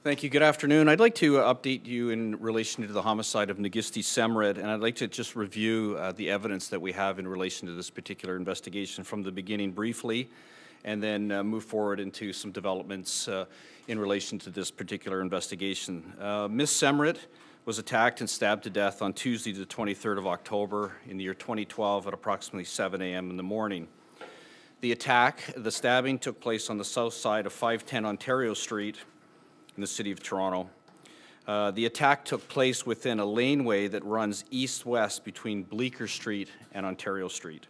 Thank you. Good afternoon. I'd like to update you in relation to the homicide of Nighisti Semret, and I'd like to just review the evidence that we have in relation to this particular investigation from the beginning briefly, and then move forward into some developments in relation to this particular investigation. Ms. Semret was attacked and stabbed to death on Tuesday, the 23rd of October in the year 2012 at approximately 7 a.m. in the morning. The stabbing took place on the south side of 510 Ontario Street in the City of Toronto. The attack took place within a laneway that runs east-west between Bleecker Street and Ontario Street.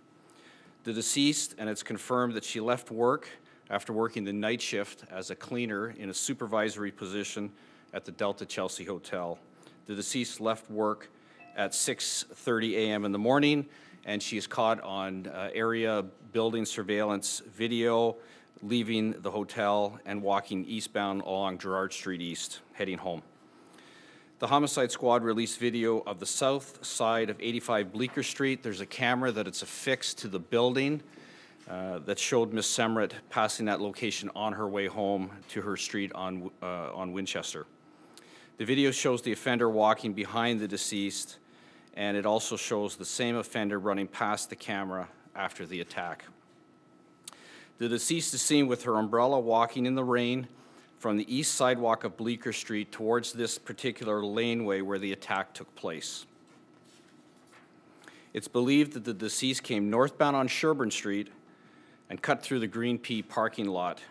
The deceased, and it's confirmed that she left work after working the night shift as a cleaner in a supervisory position at the Delta Chelsea Hotel. The deceased left work at 6:30 a.m. in the morning, and she is caught on area building surveillance video leaving the hotel and walking eastbound along Gerrard Street East, heading home. The homicide squad released video of the south side of 85 Bleecker Street. There's a camera that it's affixed to the building that showed Ms. Semret passing that location on her way home to her street on Winchester. The video shows the offender walking behind the deceased, and it also shows the same offender running past the camera after the attack. The deceased is seen with her umbrella walking in the rain from the east sidewalk of Bleecker Street towards this particular laneway where the attack took place. It's believed that the deceased came northbound on Sherbourne Street and cut through the Green Pea parking lot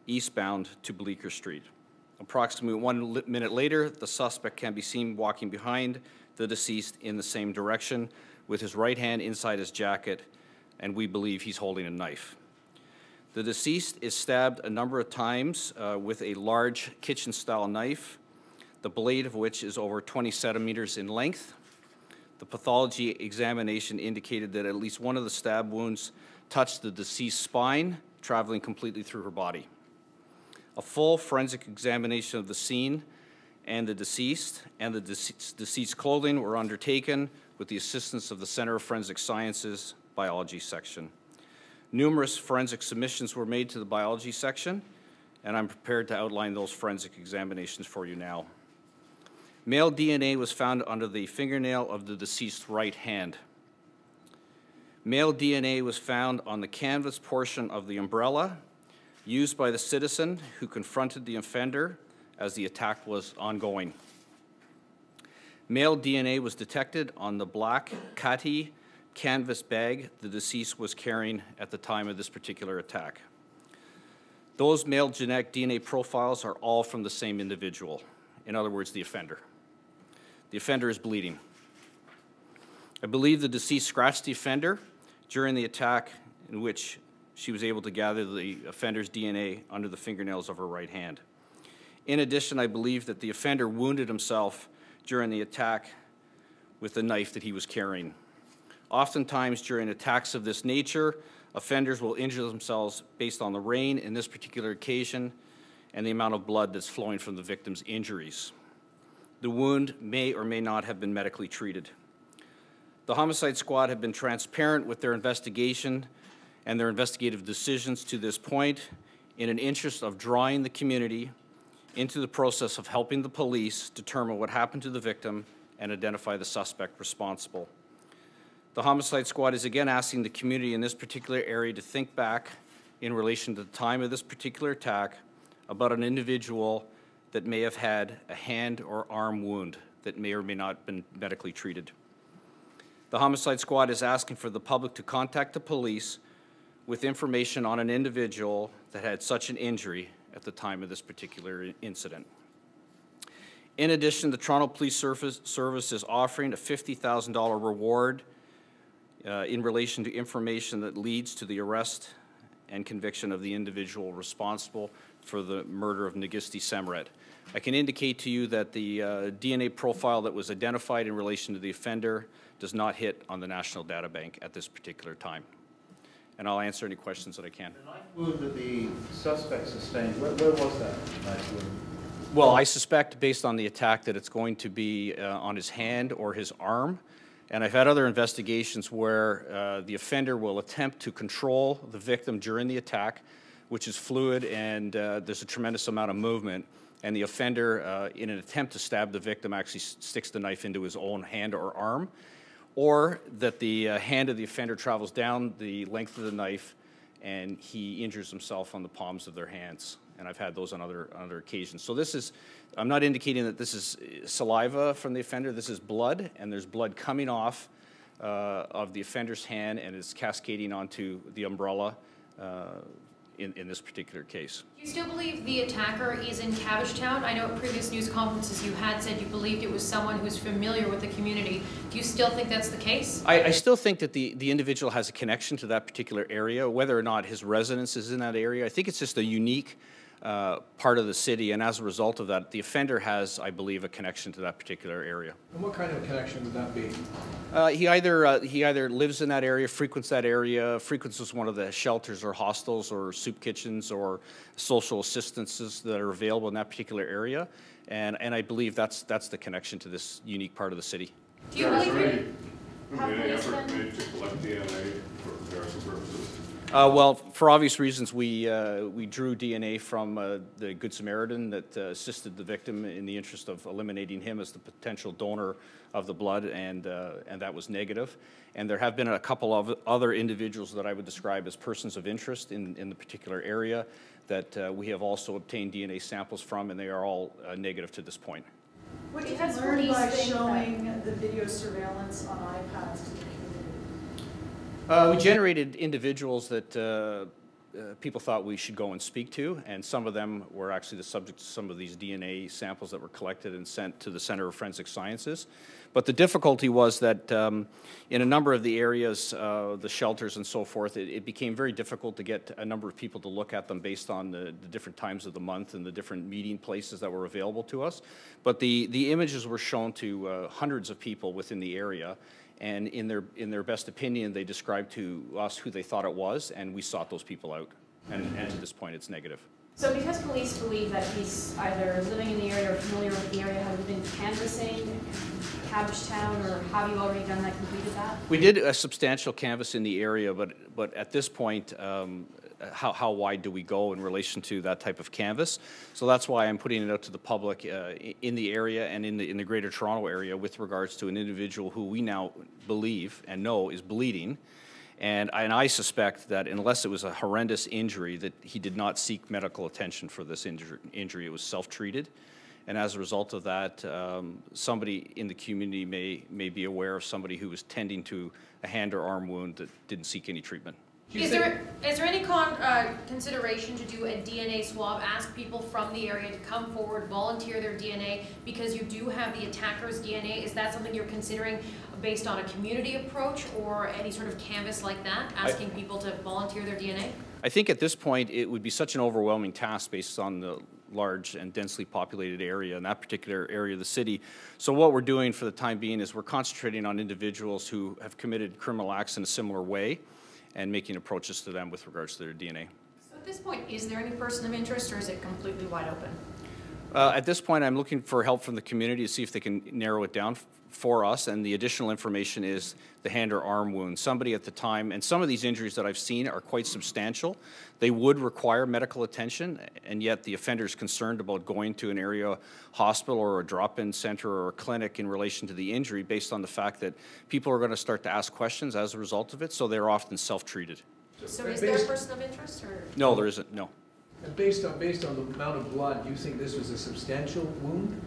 eastbound to Bleecker Street. Approximately 1 minute later, the suspect can be seen walking behind the deceased in the same direction with his right hand inside his jacket, and we believe he's holding a knife. The deceased is stabbed a number of times with a large kitchen-style knife, the blade of which is over 20 centimeters in length. The pathology examination indicated that at least one of the stab wounds touched the deceased's spine, traveling completely through her body. A full forensic examination of the scene and the deceased deceased's clothing were undertaken with the assistance of the Center of Forensic Sciences Biology Section. Numerous forensic submissions were made to the biology section, and I'm prepared to outline those forensic examinations for you now. Male DNA was found under the fingernail of the deceased's right hand. Male DNA was found on the canvas portion of the umbrella used by the citizen who confronted the offender as the attack was ongoing. Male DNA was detected on the black Catie canvas bag the deceased was carrying at the time of this particular attack. Those male genetic DNA profiles are all from the same individual, in other words, the offender. The offender is bleeding. I believe the deceased scratched the offender during the attack, in which she was able to gather the offender's DNA under the fingernails of her right hand. In addition, I believe that the offender wounded himself during the attack with the knife that he was carrying. Oftentimes, during attacks of this nature, offenders will injure themselves based on the rain in this particular occasion and the amount of blood that's flowing from the victim's injuries. The wound may or may not have been medically treated. The homicide squad have been transparent with their investigation and their investigative decisions to this point in an interest of drawing the community into the process of helping the police determine what happened to the victim and identify the suspect responsible. The homicide squad is again asking the community in this particular area to think back in relation to the time of this particular attack about an individual that may have had a hand or arm wound that may or may not have been medically treated. The homicide squad is asking for the public to contact the police with information on an individual that had such an injury at the time of this particular incident. In addition, the Toronto Police Service is offering a $50,000 reward in relation to information that leads to the arrest and conviction of the individual responsible for the murder of Nighisti Semret. I can indicate to you that the DNA profile that was identified in relation to the offender does not hit on the National Data Bank at this particular time. And I'll answer any questions that I can. The knife wound that the suspect sustained, where was that knife wound? Well, I suspect, based on the attack, that it's going to be on his hand or his arm. And I've had other investigations where the offender will attempt to control the victim during the attack which is fluid, and there's a tremendous amount of movement. And the offender, in an attempt to stab the victim, actually sticks the knife into his own hand or arm, or that the hand of the offender travels down the length of the knife and he injures himself on the palms of their hands. And I've had those on other occasions. So this is, I'm not indicating that this is saliva from the offender. This is blood, and there's blood coming off of the offender's hand and is cascading onto the umbrella in this particular case. Do you still believe the attacker is in Cabbagetown? I know at previous news conferences you had said you believed it was someone who's familiar with the community. Do you still think that's the case? I still think that the individual has a connection to that particular area, whether or not his residence is in that area. I think it's just a unique part of the city, and as a result of that, the offender has, I believe, a connection to that particular area. And what kind of connection would that be? He either lives in that area, frequents one of the shelters or hostels or soup kitchens or social assistances that are available in that particular area, and I believe that's the connection to this unique part of the city. Do you believe it? Any effort made to collect DNA for comparison purposes? Well, for obvious reasons, we drew DNA from the Good Samaritan that assisted the victim in the interest of eliminating him as the potential donor of the blood, and that was negative. And there have been a couple of other individuals that I would describe as persons of interest in the particular area that we have also obtained DNA samples from, and they are all negative to this point. What did you learn by showing the video surveillance on iPads to the community? We generated individuals that people thought we should go and speak to, and some of them were actually the subject of some of these DNA samples that were collected and sent to the Center of Forensic Sciences. But the difficulty was that in a number of the areas, the shelters and so forth, it became very difficult to get a number of people to look at them based on the different times of the month and the different meeting places that were available to us. But the images were shown to hundreds of people within the area, and in their best opinion, they described to us who they thought it was, and we sought those people out. And to this point, it's negative. So because police believe that he's either living in the area or familiar with the area, have you been canvassing Cabbagetown, or have you already done that, completed that? We did a substantial canvass in the area, but at this point, how wide do we go in relation to that type of canvass? So that's why I'm putting it out to the public in the area and in the Greater Toronto area with regards to an individual who we now believe and know is bleeding. And I suspect that unless it was a horrendous injury, that he did not seek medical attention for this injury. It was self-treated. And as a result of that, somebody in the community may be aware of somebody who was tending to a hand or arm wound that didn't seek any treatment. Is there any consideration to do a DNA swab, ask people from the area to come forward, volunteer their DNA, because you do have the attacker's DNA? Is that something you're considering based on a community approach or any sort of canvas like that, asking people to volunteer their DNA? I think at this point it would be such an overwhelming task based on the large and densely populated area in that particular area of the city. So what we're doing for the time being is we're concentrating on individuals who have committed criminal acts in a similar way and making approaches to them with regards to their DNA. So at this point, is there any person of interest, or is it completely wide open? At this point, I'm looking for help from the community to see if they can narrow it down for us, and the additional information is the hand or arm wound. Somebody at the time, and some of these injuries that I've seen are quite substantial. They would require medical attention, and yet the offender is concerned about going to an area hospital or a drop-in center or a clinic in relation to the injury based on the fact that people are going to start to ask questions as a result of it, so they're often self-treated. So is there a person of interest, or? No, there isn't, no. And based on the amount of blood, do you think this was a substantial wound?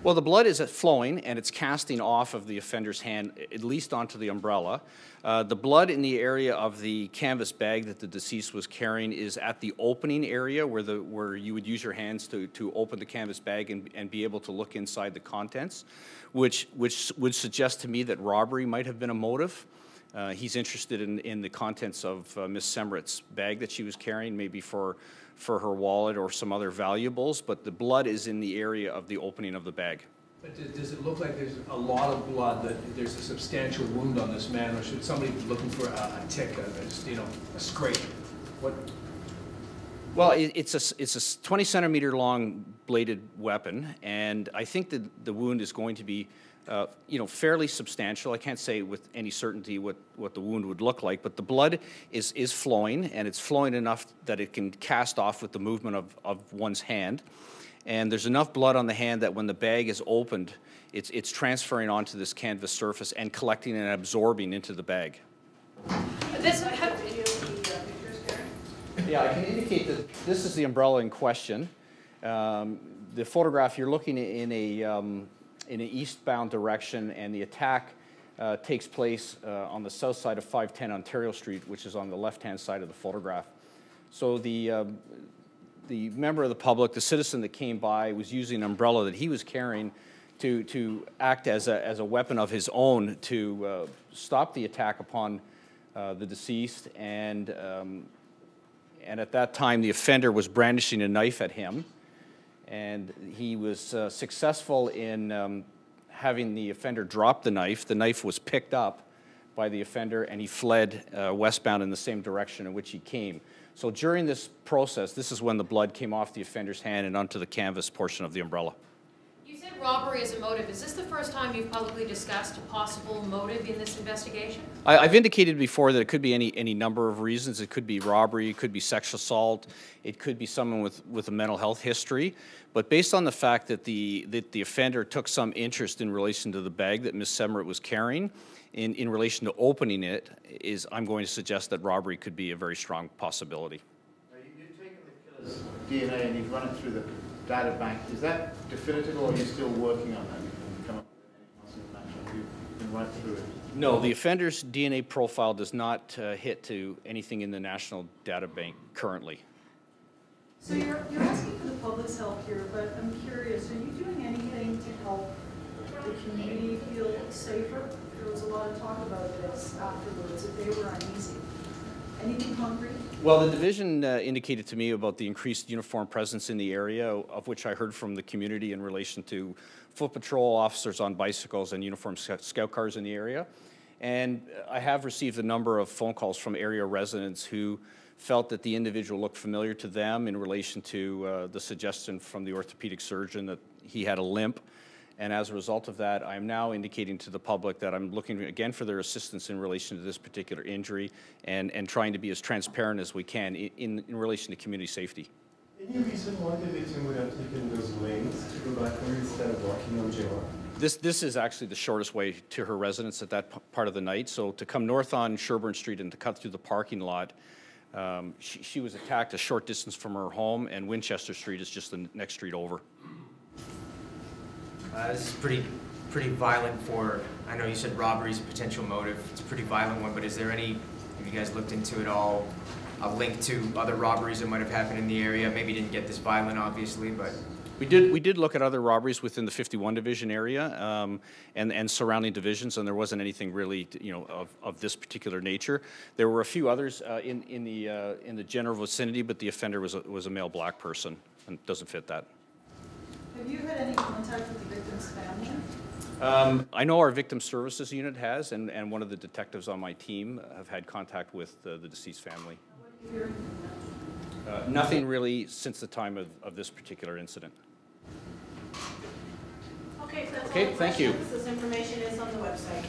Well, the blood is flowing, and it's casting off of the offender's hand, at least onto the umbrella. The blood in the area of the canvas bag that the deceased was carrying is at the opening area where you would use your hands to open the canvas bag and be able to look inside the contents, which would suggest to me that robbery might have been a motive. He's interested in the contents of Miss Semret's bag that she was carrying, maybe for her wallet or some other valuables, but the blood is in the area of the opening of the bag. But does it look like there's a lot of blood, that there's a substantial wound on this man, or should somebody be looking for a tick, a scrape? What? Well, it's a 20 centimeter long bladed weapon, and I think that the wound is going to be you know, fairly substantial. I can't say with any certainty what the wound would look like, but the blood is flowing, and it's flowing enough that it can cast off with the movement of one's hand. And there's enough blood on the hand that when the bag is opened, it's transferring onto this canvas surface and collecting and absorbing into the bag. Yeah, I can indicate that this is the umbrella in question. The photograph, you're looking in an eastbound direction, and the attack takes place on the south side of 510 Ontario Street, which is on the left-hand side of the photograph. So the member of the public, the citizen that came by, was using an umbrella that he was carrying to act as a weapon of his own to stop the attack upon the deceased, and at that time the offender was brandishing a knife at him, and he was successful in having the offender drop the knife. The knife was picked up by the offender, and he fled westbound in the same direction in which he came. So during this process, this is when the blood came off the offender's hand and onto the canvas portion of the umbrella. You said robbery as a motive. Is this the first time you've publicly discussed a possible motive in this investigation? I've indicated before that it could be any number of reasons. It could be robbery, it could be sexual assault, it could be someone with a mental health history. But based on the fact that the offender took some interest in relation to the bag that Ms. Semret was carrying, in relation to opening it, I'm going to suggest that robbery could be a very strong possibility. You've taken the killer's DNA and you've run it through the data bank. Is that definitive, or are you still working on that? You can come up with any possible match, or you've been right through it? No, the offender's DNA profile does not hit to anything in the national data bank currently. So you're asking for the public's help here, but I'm curious, are you doing anything to help the community feel safer? There was a lot of talk about this afterwards, if they were uneasy. Anything concrete? Well, the division indicated to me about the increased uniform presence in the area, of which I heard from the community in relation to foot patrol officers on bicycles and uniformed scout cars in the area. And I have received a number of phone calls from area residents who felt that the individual looked familiar to them in relation to the suggestion from the orthopedic surgeon that he had a limp. And as a result of that, I'm now indicating to the public that I'm looking again for their assistance in relation to this particular injury, and trying to be as transparent as we can in relation to community safety. Any reason why the victim would have taken those lanes to go backward instead of walking on Giroux? This is actually the shortest way to her residence at that part of the night. So to come north on Sherbourne Street and to cut through the parking lot, she was attacked a short distance from her home, and Winchester Street is just the next street over. This is pretty violent for, I know you said robbery is a potential motive. It's a pretty violent one, but is there any, have you guys looked into it all, a link to other robberies that might have happened in the area? Maybe didn't get this violent, obviously, but... We did look at other robberies within the 51 division area and surrounding divisions, and there wasn't anything really, you know, of this particular nature. There were a few others in the general vicinity, but the offender was a male black person, and doesn't fit that. Have you had any contact with the victim's family? I know our victim services unit has, and one of the detectives on my team have had contact with the deceased family. What are you hearing from them? Nothing really since the time of this particular incident. Okay, so that's all Okay, the thank you. questions. This information is on the website.